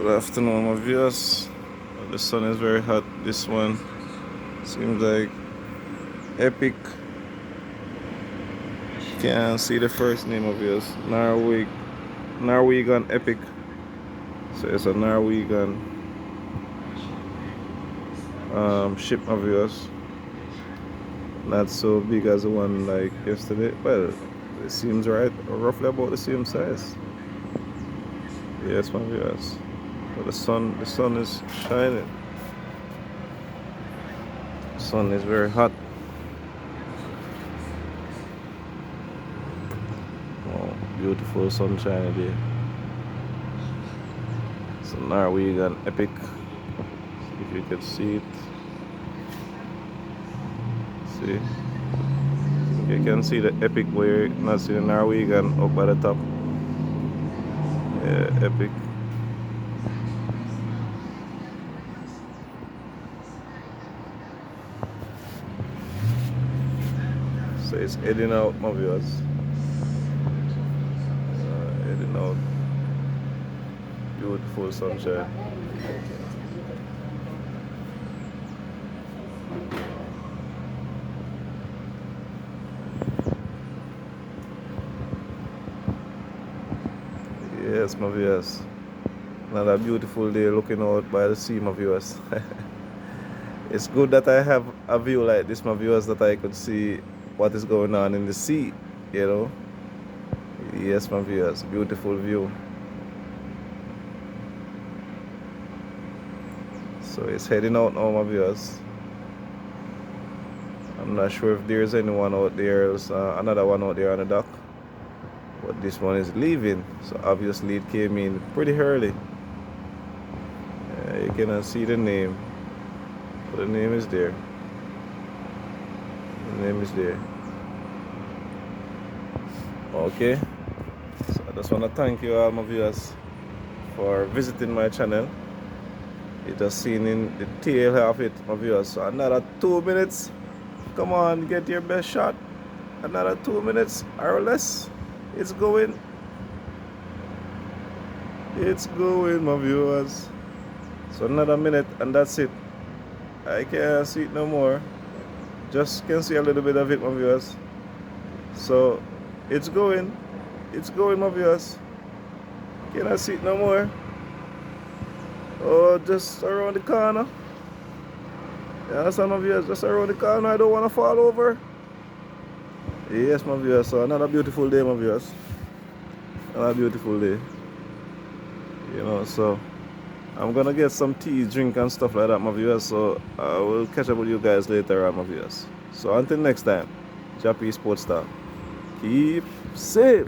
Good afternoon, my viewers. The sun is very hot. This one seems like epic. Can't see the first name of yours. Norwegian Epic. So it's a Norwegian ship of yours. Not so big as the one like yesterday. Well, it seems right, roughly about the same size. Yes, my viewers. But the sun is shining. The sun is very hot. Oh, beautiful sunshine day. It's a Norwegian Epic. See if you can see it. See? You can see the Epic where you not see the Norwegian up at the top. Yeah, Epic. So it's heading out, my viewers. Heading out. Beautiful sunshine. Yes, my viewers. Another beautiful day looking out by the sea, my viewers. It's good that I have a view like this, my viewers, that I could see what is going on in the sea, you know. Yes, my viewers, beautiful view. So it's heading out now, my viewers. I'm not sure if there's anyone out there else, another one out there on the dock. But this one is leaving, so obviously it came in pretty early. You cannot see the name, but the name is there. The name is there. Okay, so I just want to thank you all, my viewers, for visiting my channel. You just seen in the tail of it, my viewers. So another 2 minutes. Come on, get your best shot. Another 2 minutes or less. It's going. It's going, my viewers. So another minute and that's it. I can't see it no more. Just can see a little bit of it, my viewers. So it's going. It's going, my viewers. Cannot see it no more. Oh, just around the corner. You understand, my viewers? Just around the corner. I don't want to fall over. Yes, my viewers. So another beautiful day, my viewers. Another beautiful day. You know, so I'm gonna get some tea, drink, and stuff like that, my viewers. So I will catch up with you guys later on, my viewers. So until next time, Jappy Sports Star. Keep safe.